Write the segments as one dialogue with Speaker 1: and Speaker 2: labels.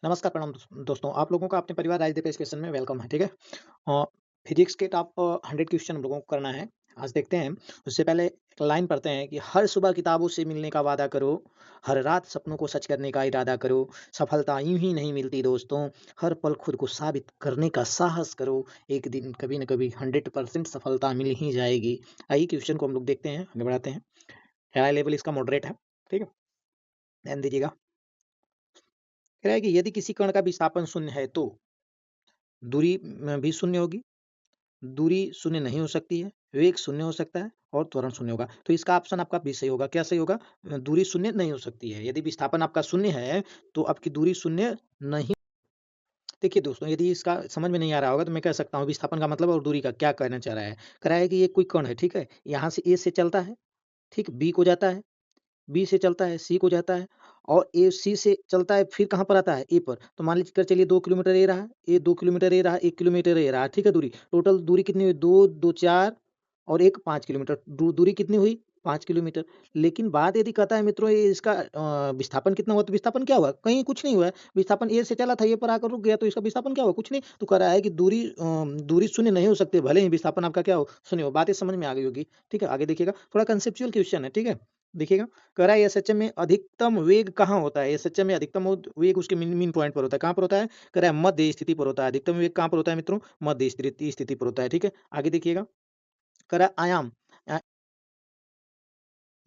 Speaker 1: नमस्कार, प्रणाम दोस्तों। आप लोगों का अपने परिवार राजदीप एजुकेशन में वेलकम है, ठीक है? अ, फिजिक्स के टॉप 100 क्वेश्चन हम लोगों को करना है। आज देखते हैं। उससे पहले एक लाइन पढ़ते हैं कि हर सुबह किताबों से मिलने का वादा करो, हर रात सपनों को सच करने का इरादा करो। सफलता यूं ही नहीं मिलती दोस्तों, हर पल खुद को साबित करने का साहस करो। एक दिन कभी न कभी 100% सफलता मिल ही जाएगी। आइए क्वेश्चन को हम लोग देखते हैं, आगे बढ़ाते हैं। हाई लेवल इसका मॉडरेट है, ठीक है? ध्यान दीजिएगा। कह रहा है कि यदि किसी कण का विस्थापन शून्य है तो दूरी भी शून्य होगी, दूरी शून्य नहीं हो सकती है, वेग शून्य हो सकता है और त्वरण शून्य होगा। तो इसका ऑप्शन आपका बी सही होगा। क्या सही होगा? दूरी शून्य नहीं हो सकती है। यदि विस्थापन आपका शून्य है, तो आपकी दूरी शून्य नहीं। देखिए दोस्तों, यदि इसका समझ में नहीं आ रहा होगा तो मैं कह सकता हूँ विस्थापन का मतलब और दूरी का क्या कहना चाह रहा है। कह रहा है कि ये कोई कण है, ठीक है? यहाँ से ए से चलता है, ठीक? बी को जाता है, बी से चलता है, सी को जाता है और ए सी से चलता है, फिर कहाँ पर आता है? ए पर। तो मान लीजिए कर चलिए 2 किलोमीटर ये रहा, ये 2 किलोमीटर ये रहा, 1 किलोमीटर ये रहा, ठीक है दूरी। टोटल दूरी कितनी हुई? 2, 2 4 और 1 5 किलोमीटर। दूरी कितनी हुई? 5 किलोमीटर। लेकिन बात यदि कहता है मित्रों ये इसका विस्थापन कितना हुआ? तो विस्थापन क्या हुआ? कहीं कुछ नहीं हुआ है। विस्थापन ए से चला था, ए पर आकर रुक गया, तो इसका विस्थापन क्या हुआ? कुछ नहीं। तो कह रहा है कि दूरी शून्य नहीं हो सकती, भले ही विस्थापन आपका क्या हो? शून्य हो। बातें समझ में आ गई होगी, ठीक है? आगे देखिएगा, थोड़ा कंसेप्चुअल क्वेश्चन है, ठीक है? देखिएगा, कह रहा है एसएचएम में अधिकतम वेग कहाँ होता है? एसएचएम में अधिकतम वेग उसके मीन पॉइंट पर होता है। कहाँ पर होता है? कह रहा है मध्य स्थिति पर होता है। अधिकतम वेग कहाँ पर होता है मित्रों? मध्य स्थिति पर होता है, ठीक है? आगे देखिएगा, कह रहा है आयाम।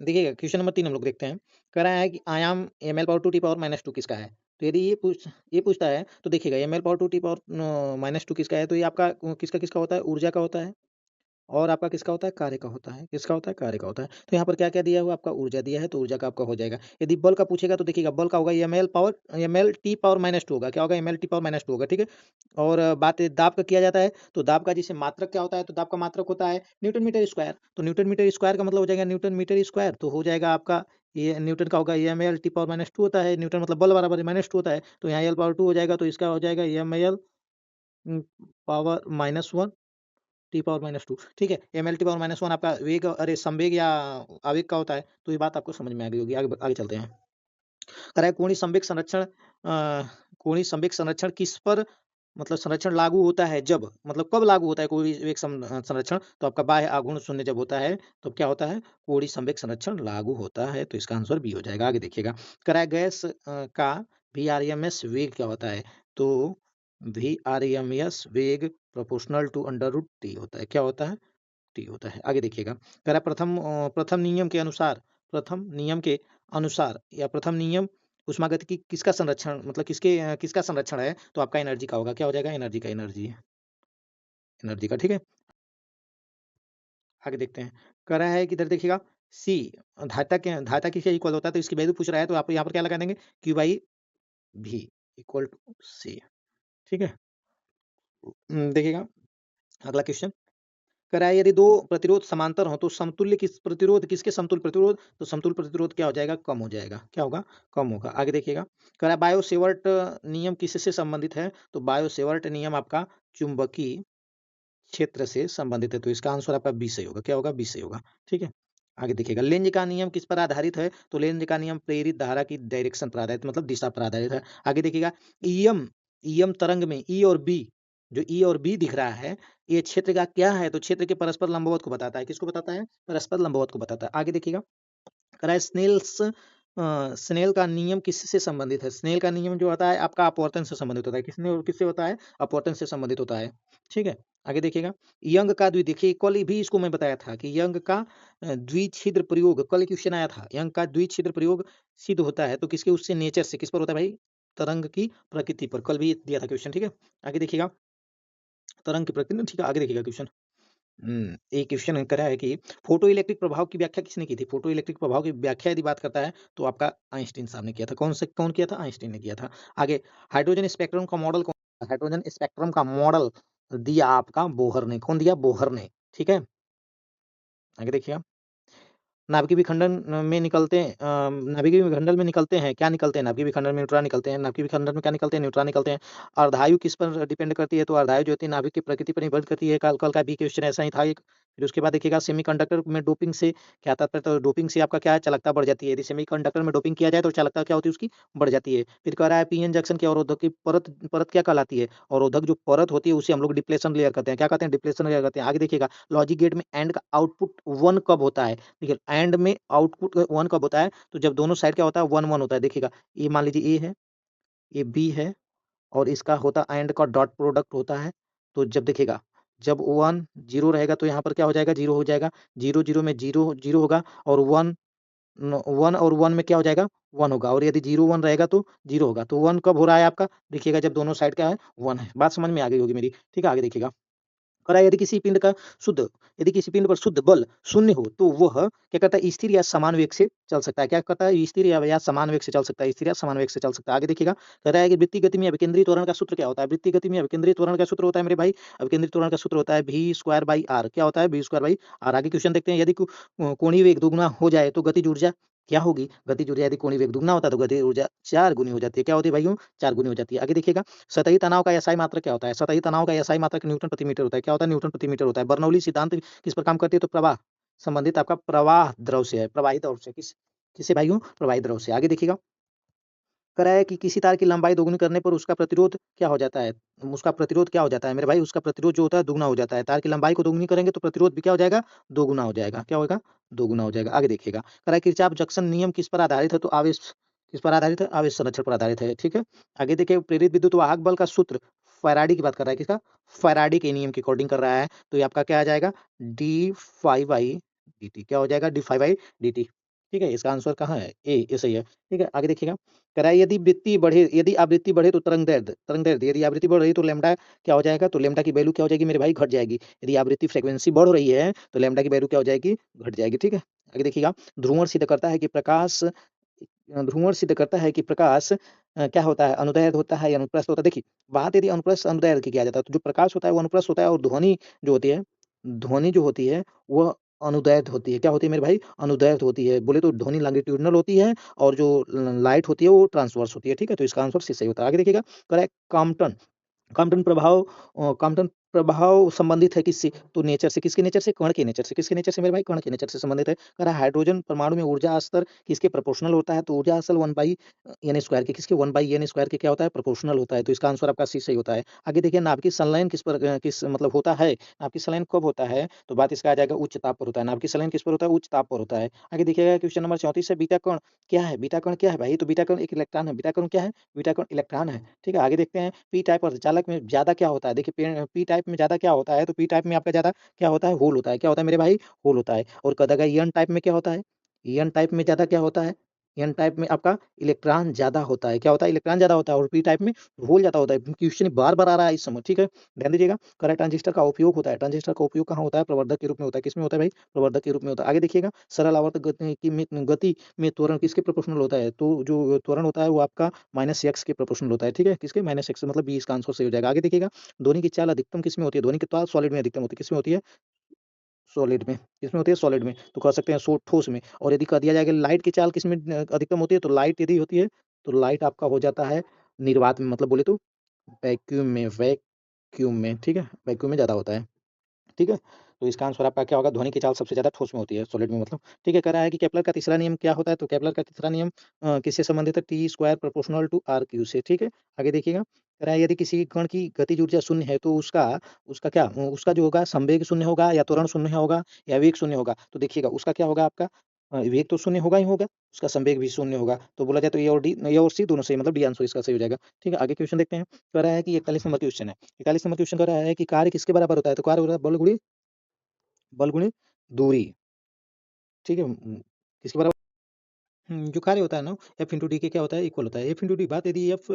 Speaker 1: देखिएगा क्वेश्चन नंबर 3 हम लोग देखते हैं। कह रहा है कि आयाम ml पावर 2 टी पावर -2 किसका है? तो यदि ये पूछता है तो देखिएगा ml पावर 2 टी पावर -2 किसका है? तो ये आपका किसका होता है? ऊर्जा का होता है और आपका किसका होता है? कार्य का होता है। किसका होता है? कार्य का होता है। तो यहाँ पर क्या-क्या दिया हुआ? आपका ऊर्जा दिया है, तो ऊर्जा का आपका हो जाएगा। यदि बल का पूछेगा तो देखिएगा बल का होगा ml टी पावर -2 होगा। क्या होगा? ml टी पावर -2 होगा, ठीक है? और बात दाब का किया जाता है, तो दाब का जैसे मात्रक क्या होता है? तो दाब का मात्रक होता है न्यूटन मीटर स्क्वायर। तो न्यूटन मीटर स्क्वायर का मतलब हो जाएगा न्यूटन मीटर स्क्वायर, तो हो जाएगा आपका ये न्यूटन का होगा ml टी पावर -2 होता है। न्यूटन मतलब बल बराबर -2 होता है। तो यहाँ l पावर 2 हो जाएगा, तो इसका हो जाएगा ml पावर -1 टी पावर -2, ठीक है? ml टी पावर -1 आपका वेग, अरे संवेग या आवेग का होता है। तो ये बात आपको समझ में आ गई होगी। आगे चलते हैं। कह रहा है कोणीय संवेग संरक्षण किस पर मतलब संरक्षण लागू होता है जब, मतलब कब लागू होता है कोई एक संरक्षण? तो आपका बाह्य आघूर्ण शून्य जब होता है, तो क्या होता है? कोणीय संवेग संरक्षण लागू होता है। तो इसका आंसर बी हो जाएगा। आगे देखिएगा, कह रहा है गैस का वीआरएमएस वेग क्या होता है? तो वीआरएमएस वेग proportional to under root T होता है। क्या होता है? टी होता है। आगे देखिएगा, कह रहा है प्रथम नियम के अनुसार या प्रथम नियम ऊष्मागतिकी किसका संरक्षण मतलब किसका संरक्षण है? तो आपका एनर्जी का होगा। क्या हो जाएगा? एनर्जी का, ठीक है? आगे देखते हैं। कह रहा है कि इधर देखिएगा, सी धारिता किसके इक्वल होता है? तो इसकी वैल्यू पूछ रहा है, तो आप यहाँ पर क्या लगा देंगे? Q by V equal to C, ठीक है? देखिएगा अगला क्वेश्चन। कह रहा है यदि 2 प्रतिरोध समांतर हों तो समतुल्य किसके समतुल्य प्रतिरोध? तो समतुल्य प्रतिरोध क्या हो जाएगा? कम हो जाएगा। क्या होगा? कम होगा। आगे देखिएगा, कह रहा है बायो-सेवर्ट नियम किससे संबंधित है? तो बायो-सेवर्ट नियम आपका चुंबकीय क्षेत्र से संबंधित है। तो इसका आंसर आपका बी सही होगा। क्या होगा? बी सही होगा, ठीक है? आगे देखिएगा, लेंज का नियम किस पर आधारित है? तो लेंज का नियम प्रेरित धारा की डायरेक्शन पर आधारित मतलब दिशा पर आधारित है। आगे देखिएगा, ईएम ईएम तरंग में ई और बी, जो ई और बी दिख रहा है, ये क्षेत्र का क्या है? तो क्षेत्र के परस्पर लंबवत को बताता है। किसको बताता है? परस्पर लंबवत को बताता है। आगे देखिएगा, कह रहा है स्नेल का नियम किससे संबंधित है? स्नेल का नियम जो होता है आपका अपवर्तन से संबंधित होता है। किससे होता है? अपवर्तन से संबंधित होता है, ठीक है? आगे देखिएगा, यंग का देखिए कल भी इसको मैं बताया था कि यंग का द्विछिद्र प्रयोग, कल क्वेश्चन आया था। यंग का द्विछिद्र प्रयोग सिद्ध होता है तो किसके उससे नेचर से किस पर होता है भाई? तरंग की प्रकृति पर। कल भी दिया था क्वेश्चन, ठीक है? आगे देखिएगा, तरंग की प्रकृति, ठीक है? आगे देखिएगा क्वेश्चन। एक क्वेश्चन करा है कि फोटो इलेक्ट्रिक प्रभाव की व्याख्या किसने की थी? फोटो इलेक्ट्रिक प्रभाव की व्याख्या यदि बात करता है तो आपका आइंस्टीन साहब ने किया था। कौन किया था? आइंस्टीन ने किया था। आगे, हाइड्रोजन स्पेक्ट्रम का मॉडल हाइड्रोजन स्पेक्ट्रम का मॉडल दिया आपका बोहर ने। कौन दिया? बोहर ने, ठीक है? आगे देखिए, नाभिकीय विखंडन में निकलते नाभिकीय विखंडन में निकलते हैं, क्या निकलते हैं? नाभिकीय विखंडन में न्यूट्रॉन निकलते हैं। नाभिकीय विखंडन में क्या निकलते हैं? न्यूट्रॉन निकलते हैं। अर्धायु किस पर डिपेंड करती है? तो अर्धायु जो होती है नाभिक की प्रकृति पर निर्भर करती है। कल का भी क्वेश्चन ऐसा ही था एक, फिर उसके बाद देखिएगा सेमीकंडक्टर में डोपिंग से क्या तात्पर्य, तो डोपिंग से आपका क्या है, चालकता बढ़ जाती है। यदि सेमीकंडक्टर में डोपिंग किया जाए तो चालकता क्या होती है उसकी, बढ़ जाती है। फिर कह रहा है पीएन जंक्शन की अवरोधक की परत परत क्या कहलाती है, अवरोधक जो परत होती है उसे हम लोग डिप्लेशन लेयर कहते हैं। क्या कहते हैं, डिप्लेशन लेयर कहते हैं। आगे देखिएगा लॉजिक गेट में एंड का आउटपुट 1 कब होता है, देखिए एंड में आउटपुट 1 कब होता है, तो जब दोनों साइड क्या होता है, 1 1 होता है। देखिएगा ये मान लीजिए ए है, ये बी है, और इसका होता एंड का डॉट प्रोडक्ट होता है। तो जब देखिएगा जब 1 0 रहेगा तो यहाँ पर क्या हो जाएगा, 0 हो जाएगा। 0 0 में 0 0 होगा, और 1 1 और 1 में क्या हो जाएगा, 1 होगा। और यदि 0 1 रहेगा तो 0 होगा। तो 1 कब हो रहा है आपका, देखिएगा जब दोनों साइड क्या है, 1 है। बात समझ में आ गई होगी मेरी, ठीक है। आगे देखिएगा कह रहा है यदि किसी पिंड पर शुद्ध बल शून्य हो तो वह क्या करता है, स्थिर या समान वेग से चल सकता है। क्या करता है, स्थिर या समान वेग से चल सकता है, स्थिर या समान वेग से चल सकता है। आगे देखिएगा कह रहा है कि वृत्तीय गति में अभिकेंद्री त्वरण का सूत्र क्या होता है, वृत्तीय गति में अभिकेंद्री त्वरण का सूत्र होता है मेरे भाई, अभिकेंद्री त्वरण का सूत्र होता है v स्क्वायर बाई आर। क्या होता है, v स्क्वायर बाई आर। आगे क्वेश्चन देखते हैं, यदि कोणीय वेग दुगुना हो जाए तो गतिज ऊर्जा क्या होगी, गतिज ऊर्जा यदि कोणीय वेग दुगुना होता है तो गतिज ऊर्जा 4 गुनी हो जाती है। क्या होती है भाइयों, 4 गुनी हो जाती है। आगे देखिएगा सतही तनाव का एसआई मात्रक क्या होता है, सतही तनाव का एसआई मात्रक न्यूटन प्रति मीटर होता है। क्या होता है, न्यूटन प्रति मीटर होता है। बर्नौली सिद्धांत किस पर काम करती है, तो प्रवाह संबंधित आपका प्रवाह द्रव से है, प्रवाहित द्रव से, किससे भाइयों, प्रवाहित द्रव से। आगे देखिएगा कह रहा है कि किसी तार की लंबाई दोगुनी करने पर उसका प्रतिरोध क्या हो जाता है, उसका प्रतिरोध क्या हो जाता है मेरे भाई, उसका प्रतिरोध जो होता है दुगुना हो जाता है। तार की लंबाई को दोगुनी करेंगे तो प्रतिरोध भी क्या हो जाएगा, दोगुना हो जाएगा। क्या होगा, दोगुना हो जाएगा। आगे देखिएगा कह रहा है किरचॉफ जंक्शन नियम किस पर आधारित है, तो आवेश किस पर आधारित है, आवेश संरक्षण पर आधारित है, ठीक है। आगे देखिए प्रेरित विद्युत वाहक बल का सूत्र फैराडी की बात कर रहा है, किसका, फैराडी के नियम के अकॉर्डिंग कर रहा है। तो ये आपका क्या आ जाएगा, D five by D T. क्या हो जाएगा, D five by D T, ठीक है। इसका आंसर कहाँ है, ए, ये सही है, ठीक है। आगे देखिएगा कह रहा है यदि आवृत्ति बढ़े तो तरंग दैर्ध्य यदि आवृत्ति बढ़ रही तो लैम्डा क्या हो जाएगा, तो लैम्डा की वैल्यू क्या हो जाएगी मेरे भाई, घट जाएगी। यदि आवृत्ति फ्रीक्वेंसी बढ़ रही है तो लैम्डा की वैल्यू क्या हो जाएगी, घट जाएगी, ठीक है। आगे देखिएगा ध्रुवण सिद्ध करता है कि प्रकाश क्या होता है, अनुदैर्ध्य होता है या अनुप्रस्थ होता है। देखिए बात यदि अनुप्रस्थ अनुदैर्ध्य की किया जाता है तो जो प्रकाश होता है वो अनुप्रस्थ होता है, और ध्वनि जो होती है वह अनुदैर्ध्य होती है। क्या होती है मेरे भाई, अनुदैर्ध्य होती है। बोले तो ध्वनि लॉन्गिट्यूडिनल होती है, और जो लाइट होती है वो ट्रांसवर्स होती है, ठीक है। तो इसका आंसर सी सही होता है। आगे देखिएगा करेक्ट कॉम्पटन प्रभाव संबंधित है किससे, तो नेचर से, किसके नेचर से, कण के नेचर से, किसके नेचर से मेरे भाई, कण के नेचर से संबंधित है। कह रहा है हाइड्रोजन परमाणु में ऊर्जा स्तर किसके प्रोपोर्शनल होता है, तो ऊर्जा स्तर 1/n² के, किसके 1/n² के क्या होता है, प्रोपोर्शनल होता है। तो इसका आंसर आपका सी सही होता है। आगे देखिए नाभिकीय संलयन किस मतलब होता है, नाभिकीय संलयन कब होता है, तो बात इसका आ जाएगा उच्च ताप पर होता है। नाभिकीय संलयन किस पर होता है, उच्च ताप पर होता है। आगे देखिएगा क्वेश्चन नंबर 34 है, बीटा कण क्या है, बीटा कण क्या है भाई, तो बीटा कण एक इलेक्ट्रॉन है। बीटा कण क्या है, बीटा कण इलेक्ट्रॉन है, ठीक है। आगे देखते हैं पी टाइप अर्धचालक में ज्यादा क्या होता है, देखिए पी टाइप में ज्यादा क्या होता है, तो पी टाइप में आपका ज्यादा क्या होता है, होल होता है। क्या होता है मेरे भाई, होल होता है। और कदेगा एन टाइप में क्या होता है, एन टाइप में ज्यादा क्या होता है, एन टाइप में आपका इलेक्ट्रॉन ज्यादा होता है। क्या होता है, इलेक्ट्रॉन ज्यादा होता है, और पी टाइप में होल ज्यादा होता है। क्वेश्चन बार बार आ रहा है इस समय, ठीक है, ध्यान दीजिएगा। करेक्ट ट्रांजिस्टर का उपयोग होता है, ट्रांजिस्टर का उपयोग कहाँ होता है, प्रवर्धक के रूप में होता है। किसमें होता है भाई, प्रवर्धक के रूप में होता है। आगे देखिएगा सरल आवर्त गति में त्वरण किसके प्रोपोर्शनल होता है, तो जो त्वरण होता है वो आपका -x के प्रोपोर्शनल होता है, ठीक है। किसके, -x, मतलब बी इसका आंसर सही हो जाएगा। आगे देखिएगा ध्वनि की चाल अधिकतम किसमें होती है, ध्वनि की चाल सॉलिड में अधिकतम होती है। किसमें होती है, सॉलिड में। किसमें होती है, सॉलिड में। तो कह सकते हैं ठोस में। और यदि कह दिया जाए कि लाइट की चाल किसमें अधिकतम होती है, तो लाइट यदि होती है तो लाइट आपका हो जाता है निर्वात में, मतलब बोले तो वैक्यूम में, ठीक है, वैक्यूम में ज्यादा होता है, ठीक है। तो इसका आंसर आपका क्या होगा, ध्वनि की चाल सबसे ज्यादा ठोस में होती है, सॉलिड में मतलब, ठीक है। कह रहा है कि केपलर का तीसरा नियम क्या होता है, तो केपलर का तीसरा नियम किससे संबंधित है, T square proportional to R cube से, ठीक है। आगे देखिएगा कह रहा है यदि किसी कण की गतिज ऊर्जा शून्य है तो उसका उसका क्या उसका जो होगा संवेग शून्य होगा, या त्वरण शून्य होगा, या वेग शून्य होगा। तो देखिएगा उसका क्या होगा आपका, वेग तो शून्य होगा ही होगा, उसका संवेग भी शून्य होगा। तो बोला जाए तो ए और सी दोनों सही, मतलब डी आंसर इसका सही हो जाएगा, ठीक है। आगे क्वेश्चन देखते हैं, कह रहा है कि 41 नंबर क्वेश्चन है। 41 नंबर क्वेश्चन कह रहा है कि कार्य किसके बराबर होता है, तो कार्य होता है बल गुणे दूरी, ठीक है। किसके बराबर, जो कार्य होता है ना, एफ इंटू डी के क्या होता है, इक्वल होता है। एफ इंटू डी, बात यदि एफ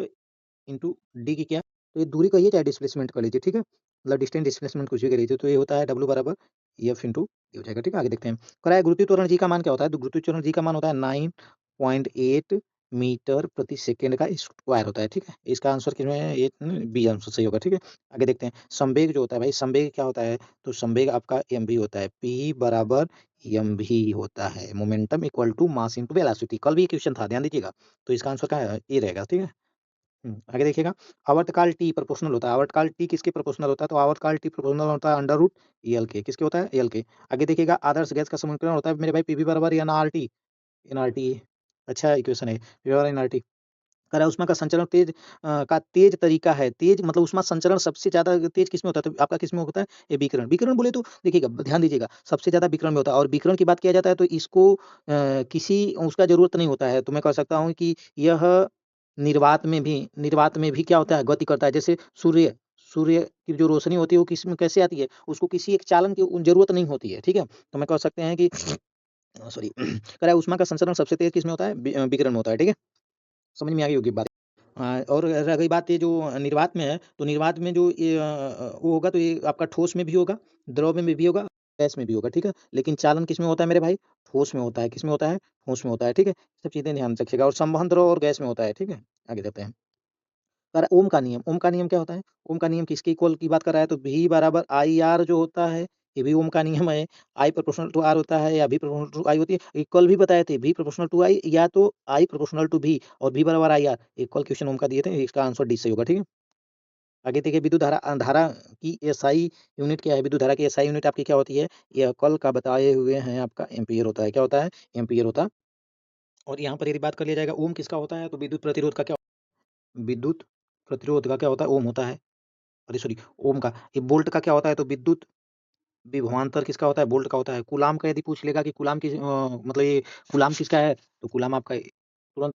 Speaker 1: इंटू डी की क्या, तो ये दूरी कहिए चाहे डिस्प्लेसमेंट कर लीजिए, ठीक है, मतलब डिस्टेंस डिस्प्लेसमेंट कुछ भी कर लीजिए। तो ये होता है डब्ल्यू बराबर एफ इंटू डी हो जाएगा, ठीक है। आगे देखते हैं, कह रहा है गुरुत्वीय त्वरण जी का मान क्या होता है, तो गुरुत्वीय त्वरण जी का मान होता है 9.8 मीटर प्रति सेकेंड का स्क्वायर होता है, ठीक है। इसका आंसर किसमें है, ये बी आंसर सही होगा, ठीक है। आगे देखते हैं संवेग जो होता है भाई, संवेग क्या होता है, तो संवेग आपका एम भी होता है, पी बराबर एम भी होता है, momentum equal to mass into velocity. कल भी क्वेश्चन था, ध्यान दीजिएगा। तो इसका आंसर क्या है, ये रहेगा, ठीक है। आगे देखिएगा, आवर्तकाल टी प्रोपोर्शनल होता है। आवर्तकाल टी किसके प्रोपोर्शनल होता है? तो आवर्तकाल टी प्रोपोर्शनल होता है अंडर रूट एल के। किसके होता है? एल के। आगे देखिएगा, आदर्श गैस का समीकरण होता है मेरे भाई पीवी बराबर एनआरटी। एनआरटी अच्छा इक्वेशन है, पीवी बराबर एनआरटी। कह रहा है ऊष्मा का संचरण का तेज तरीका है। तेज मतलब ऊष्मा संचरण सबसे ज़्यादा तेज किसमें होता है? तो आपका किसमें होता है? ये विकिरण। विकिरण बोले तो देखिएगा, ध्यान दीजिएगा, सबसे ज़्यादा विकिरण में होता है और विकिरण की बात किया जाता है तो इसको किसी उसका ज़रूरत नहीं होता है। तो मैं कह सकता हूँ कि यह निर्वात में भी क्या होता है? गति करता है। जैसे सूर्य सूर्य की जो रोशनी होती है वो किसमें कैसे आती है? उसको किसी एक चालन की ज़रूरत नहीं होती है, ठीक है? तो मैं कह सकते हैं कि सॉरी कह रहा है ऊष्मा का संचरण सबसे तेज किसमें होता है? विकिरण में होता है, ठीक है? समझ में आ गई होगी बात। और रह गई बात ये जो निर्वात में है, तो निर्वात में जो ये वो होगा तो ये आपका ठोस में भी होगा, द्रव में भी होगा, गैस में भी होगा, ठीक है? लेकिन चालन किसमें होता है मेरे भाई? ठोस में होता है। किसमें होता है? ठोस में होता है, ठीक है? सब चीज़ें ध्यान रखिएगा और संवहन द्रव और गैस में होता है, ठीक है? आगे चलते हैं। कह रहा है ओम का नियम। ओम का नियम क्या होता है? ओम का नियम किसके इक्वल की बात कर रहा है? तो V बराबर IR जो होता है, ये भी ओम का नियम है। I प्रोपोर्शनल टू R होता है या V प्रोपोर्शनल टू I होती है। ये कल भी बताए थे V प्रोपोर्शनल टू I या तो I प्रोपोर्शनल टू V और V बराबर IR। ये कल क्वेश्चन ओम का दिए थे, इसका आंसर डी सही होगा, ठीक है? आगे देखिए विद्युत धारा धारा की एसआई यूनिट क्या है? विद्युत धारा की एसआई यूनिट आपकी क्या होती है? ये कल का बताए हुए हैं आपका एम्पीयर होता है। क्या होता है? एम्पीयर होता है। और यहाँ पर यदि बात कर लिया जाएगा ओम किसका होता है? तो विद्युत प्रतिरोध का क्या? विद्युत प्रतिरोध का क्या होता है? ओम होता है। अरे सॉरी, ओम का। ये वोल्ट का क्या होता है? तो विद्युत विभवांतर किसका होता है? वोल्ट का होता है। कूलाम का यदि पूछ लेगा कि कूलाम मतलब ये कूलाम किसका है? तो कूलाम आपका तुरंत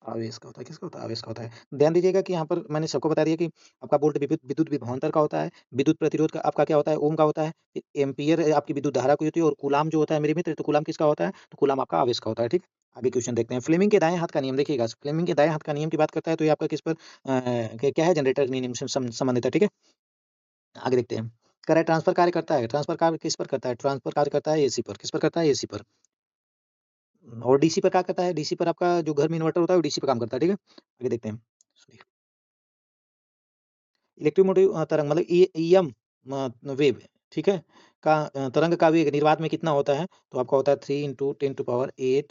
Speaker 1: आवेश का होता है। किसका होता है? आवेश का होता है। ध्यान दीजिएगा कि यहाँ पर मैंने सबको बता दिया कि आपका वोल्ट विद्युत विद्युत विभवांतर का होता है, विद्युत प्रतिरोध का आपका क्या होता है? ओम का होता है, एम्पीयर आपकी विद्युत धारा की होती है और कूलाम जो होता है मेरे मित्र, तो कूलाम किसका होता है? तो कूलाम आपका आवेश का होता है, ठीक? आगे क्वेश्चन देखते हैं। फ्लेमिंग के दाएँ हाथ का नियम देखिएगा, फ्लेमिंग के दाएँ हाथ का नियम की बात करता है तो ये आपका किस पर क्या है? जनरेटर के नियम से संबंधित है, ठीक है? आगे देखते हैं। कह रहा है ट्रांसफर कार्य करता है। ट्रांसफर कार्य किस पर करता है? ट्रांसफर कार्य करता है एसी पर। किस पर करता है? एसी पर। और डीसी पर क्या करता है? डीसी पर आपका जो घर में इन्वर्टर होता है वो डीसी पे काम करता है, ठीक है? आगे देखते हैं। इलेक्ट्रोमोटिव तरंग मतलब ईएम वेव, ठीक है? तरंग का वेग निर्वात में कितना होता है? तो आपका होता है 3 × 10⁸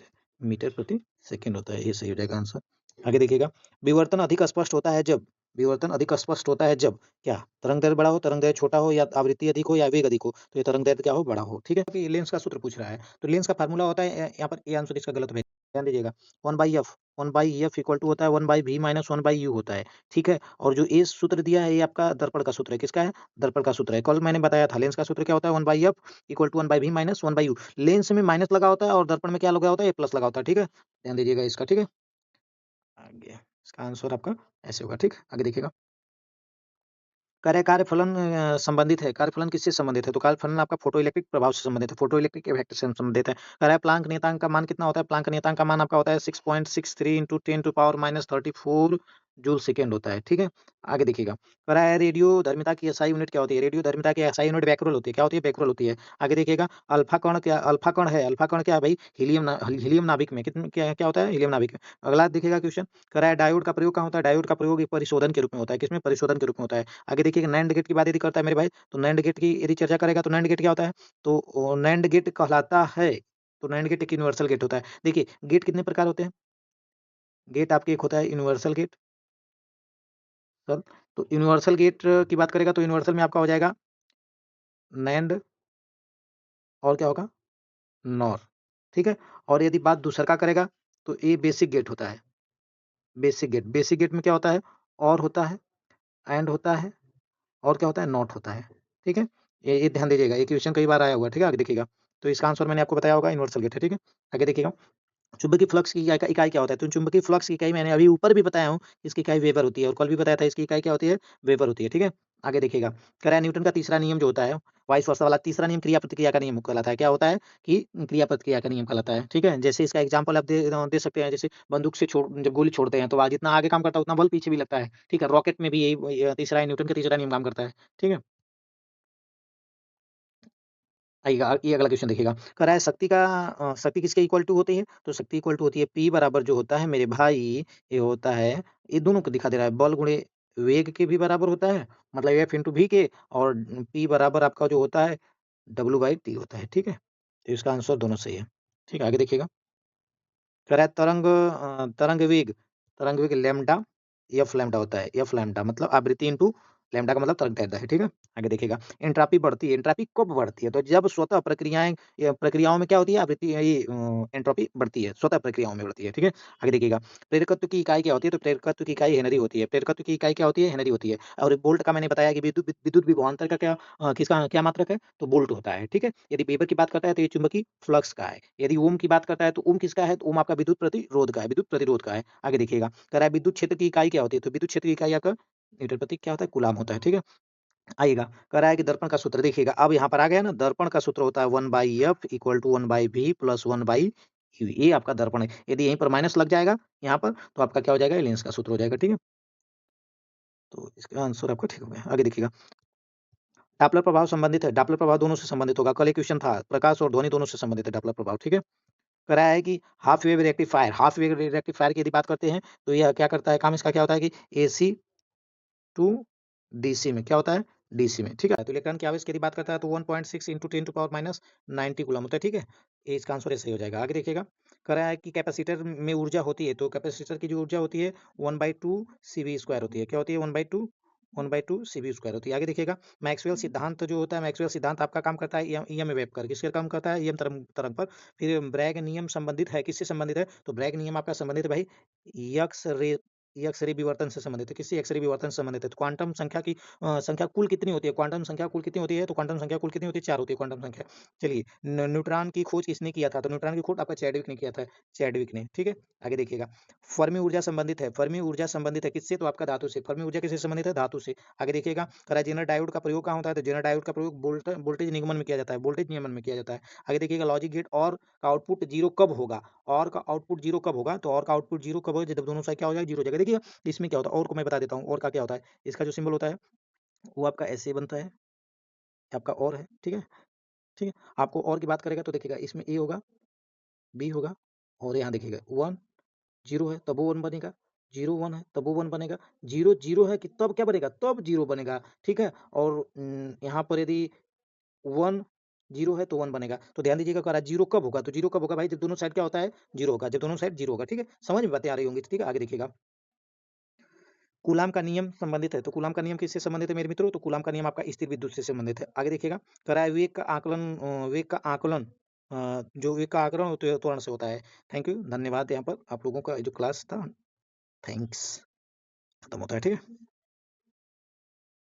Speaker 1: मीटर प्रति सेकंड होता है। ये सही हो जाएगा आंसर। आगे देखिएगा, विवर्तन अधिक स्पष्ट होता है जब विवर्तन अधिक स्पष्ट होता है जब क्या? तरंग दैर्ध्य बड़ा हो, तरंग दैर्ध्य छोटा हो या आवृत्ति अधिक हो या वेग अधिक हो, तो ये तरंग दैर्ध्य क्या हो? बड़ा हो, ठीक है? कि लेंस का सूत्र पूछ रहा है, तो लेंस का फार्मूला होता है यहाँ पर ये आंसर इसका गलत है। ध्यान दीजिएगा 1/f 1/f इक्वल टू होता है 1/v माइनस 1/u होता है, ठीक है? और जो ये सूत्र दिया है ये आपका दर्पण का सूत्र है। किसका है? दर्पण का सूत्र है। कल मैंने बताया था लेंस का सूत्र क्या होता है? 1/f equal to 1/v minus 1/u। Lens में माइनस लगा होता है और दर्पण में क्या लगा होता है? ए प्लस लगा होता है, ठीक है? ध्यान दीजिएगा इसका, ठीक है? आगे इसका आंसर आपका ऐसे होगा, ठीक? आगे देखिएगा। कार्यफलन संबंधित है। कार्यफलन किससे संबंधित है? तो कार्यफलन आपका फोटोइलेक्ट्रिक प्रभाव से संबंधित है, फोटोइलेक्ट्रिक इफेक्ट से संबंधित है। कह रहा है प्लांक नियतांक का मान कितना होता है? प्लांक नियतांक का मान आपका होता है 6.63 × 10⁻34 जूल सेकंड होता है, ठीक है? आगे देखिएगा। कह रहा है रेडियोधर्मिता की एसआई यूनिट क्या होती है? रेडियोधर्मिता की एसआई यूनिट बैक्यूरेल होती है। क्या होती है? बैक्यूरेल होती है। आगे देखिएगा, अल्फा कण क्या? अल्फा कण है। अल्फा कण क्या है भाई? हीलियम नाभिक में क्या होता है? हीलियम नाभिक में। अगला देखिएगा क्वेश्चन, कह रहा है डायोड का प्रयोग कहाँ होता है? डायोड का प्रयोग एक परिशोधन के रूप में होता है। किसमें? परिशोधन के रूप में होता है। आगे देखिए नैंड गेट की बात यदि करता है मेरे भाई, तो नैंड गेट की यदि चर्चा करेगा तो नैंड गेट क्या होता है? तो नैंड गेट कहलाता है, तो नैंड गेट एक यूनिवर्सल गेट होता है। देखिए गेट कितने प्रकार होते हैं? गेट आपके एक होता है यूनिवर्सल गेट सर, तो यूनिवर्सल गेट की बात करेगा तो यूनिवर्सल में आपका हो जाएगा नैंड और क्या होगा? नॉर, ठीक है? और यदि बात दूसरा का करेगा तो ये बेसिक गेट होता है। बेसिक गेट में क्या होता है? और होता है, एंड होता है और क्या होता है? नॉट होता है, ठीक है? ये ध्यान दीजिएगा, ये क्वेश्चन कई बार आया हुआ है, ठीक है? आगे देखिएगा, तो इसका आंसर मैंने आपको बताया होगा यूनिवर्सल गेट है, ठीक है? आगे देखिएगा, चुंबकीय फ्लक्स की इकाई क्या होता है? तो चुंबकीय फ्लक्स की इकाई मैंने अभी ऊपर भी बताया हूँ, इसकी इकाई वेबर होती है और कल भी बताया था इसकी इकाई क्या होती है? वेबर होती है, ठीक है? आगे देखिएगा, कह रहा है न्यूटन का तीसरा नियम जो होता है, वाइस वर्सा वाला तीसरा नियम क्रिया-प्रतिक्रिया का नियम कहलाता है। क्या होता है? कि क्रिया-प्रतिक्रिया का नियम कहलाता है, ठीक है? जैसे इसका एग्ज़ाम्पल आप दे सकते हैं, जैसे बंदूक से जब गोली छोड़ते हैं तो जितना आगे काम करता है उतना बल पीछे भी लगता है, ठीक है? रॉकेट में भी यही तीसरा न्यूटन का तीसरा नियम काम करता है, ठीक है? आइएगा ये अगला क्वेश्चन देखिएगा। कह रहा है शक्ति किसके इक्वल टू होती है? तो शक्ति इक्वल टू होती है P बराबर जो होता है मेरे भाई, ये होता है, ये दोनों को दिखा दे रहा है, बल गुणे वेग के भी बराबर होता है, मतलब F × V के, और P बराबर आपका जो होता है W/T होता है, ठीक है? तो इसका आंसर दोनों सही है। ठीक है, आगे देखिएगा। कह रहा है तरंग वेग तरंग वेग लैम्डा एफ लैम्डा होता है, एफ लैम्डा मतलब आवृत्ति इंटू लैम्डा का मतलब तरंग दैर्ध्य है, ठीक है। आगे देखिएगा एंट्रोपी बढ़ती है, एंट्रोपी कब बढ़ती है? तो जब स्वतः प्रक्रियाओं में क्या होती है, आवृत्ति ये एंट्रोपी बढ़ती है, स्वतः प्रक्रियाओं में बढ़ती है, ठीक है। आगे देखिएगा प्रेरकत्व की इकाई क्या होती है? तो प्रेरकत्व की इकाई हेनरी होती है, प्रेरकत्व की इकाई क्या होती है? हेनरी होती है। और वोल्ट का मैंने बताया कि विद्युत विद्युत विभवांतर का किसका क्या मात्रक है? तो वोल्ट होता है, ठीक है। यदि वेबर की बात करता है तो ये चुंबकीय फ्लक्स का है, यदि ओम की बात करता है तो ओम किसका है? तो ओम आपका विद्युत प्रतिरोध का है, विद्युत प्रतिरोध का है। आगे देखिएगा कह रहा है विद्युत क्षेत्र की इकाई क्या होती है? तो विद्युत क्षेत्र की इकाई आपका मीटर प्रति क्या होता है? कूलाम होता है, ठीक है। आइएगा कह रहा है कि दर्पण का सूत्र देखिएगा, अब यहाँ पर आ गया ना, दर्पण का सूत्र होता है 1/f equal to 1/v plus 1/u, ये आपका दर्पण है। यदि यहीं पर माइनस लग जाएगा यहाँ पर तो आपका क्या हो जाएगा? लेंस का सूत्र हो जाएगा, ठीक है। तो इसका आंसर आपका ठीक हो गया। आगे देखिएगा डॉपलर प्रभाव संबंधित है, डॉपलर प्रभाव दोनों से संबंधित होगा। कल एक क्वेश्चन था, प्रकाश और ध्वनि दोनों से संबंधित है डॉपलर प्रभाव, ठीक है। कह रहा है कि half wave rectifier, half wave rectifier की यदि बात करते हैं तो यह क्या करता है? काम इसका क्या होता है कि एसी टू डीसी में क्या होता है? डीसी में, ठीक है। तो इलेक्ट्रॉन के आवेश की यदि बात करता है तो 1.6 into 10 to power minus 90 coulomb होता है, ठीक है। ये इसका आंसर ऐसे ही हो जाएगा। आगे देखिएगा कह रहा है कि कैपेसिटर में ऊर्जा होती है, तो कैपेसिटर की जो ऊर्जा होती है 1/2 सीवी स्क्वायर होती है। क्या होती है? 1/2 सीवी स्क्वायर होती है। आगे देखिएगा मैक्सवेल सिद्धांत जो होता है, मैक्सवेल सिद्धांत आपका काम करता है ईएम वेव पर, किसके काम करता है? ईएम तरंग तरंग पर। फिर ब्रैग नियम संबंधित है, किससे संबंधित है? तो ब्रैग नियम आपका संबंधित है भाई यक्स रे, एक्स रे विवर्तन से संबंधित है। किससे? एक्स रे विवर्तन से संबंधित है। तो क्वांटम संख्या की संख्या कुल कितनी होती है? क्वांटम संख्या कुल कितनी होती है? तो क्वांटम संख्या कुल कितनी होती है? 4 होती है क्वांटम संख्या। चलिए न्यूट्रॉन की खोज किसने किया था? तो न्यूट्रॉन की खोज आपका चैडविक ने किया था, चैडविक ने, ठीक है। आगे देखिएगा फर्मी ऊर्जा संबंधित है, फर्मी ऊर्जा संबंधित है किससे? तो आपका धातु से। फर्मी ऊर्जा किससे संबंधित है? धातु से। आगे देखिएगा करा जेनर डायोड का प्रयोग कहाँ होता है? तो जेनर डायोड का प्रयोग वोल्टेज निगमन में किया जाता है, वोल्टेज नियमन में किया जाता है। आगे देखिएगा लॉजिक गेट और का आउटपुट जीरो कब होगा? और का आउटपुट जीरो कब होगा? तो और का आउटपुट जीरो कब होगा? जब दोनों साइड क्या हो जाएगा? जीरो हो जाएगा। देखिए इसमें क्या होता है, और को मैं बता देता हूँ, और का क्या होता है। इसका जो सिंबल होता है वो आपका ऐसे बनता है, आपका और है, ठीक है। ठीक है, आपको और की बात करेगा तो देखिएगा इसमें ए होगा, बी होगा, और यहाँ देखिएगा 1 0 है तब वो 1 बनेगा, 0 1 है तब वो 1 बनेगा, 0 0 है कि तब क्या बनेगा? तब 0 बनेगा, ठीक है। और यहाँ पर यदि 1 0 है तो 1 बनेगा। तो ध्यान दीजिएगा कह रहा है 0 कब होगा? तो 0 कब होगा भाई? जब दोनों साइड क्या होता है? 0 होगा, जब दोनों साइड 0 होगा, ठीक है। समझ में बातें आ रही होंगी, ठीक है। आगे देखिएगा कूलाम का नियम संबंधित है, तो कूलाम का नियम किससे संबंधित है मेरे मित्रों? तो कूलाम का नियम आपका स्थिर विद्युत से संबंधित है। आगे देखिएगा कह रहा है वेग का आकलन जो वेग का आकलन त्वरण से होता है। थैंक यू, धन्यवाद। यहाँ पर आप लोगों का जो क्लास था, थैंक्स, खत्म होता है, ठीक है।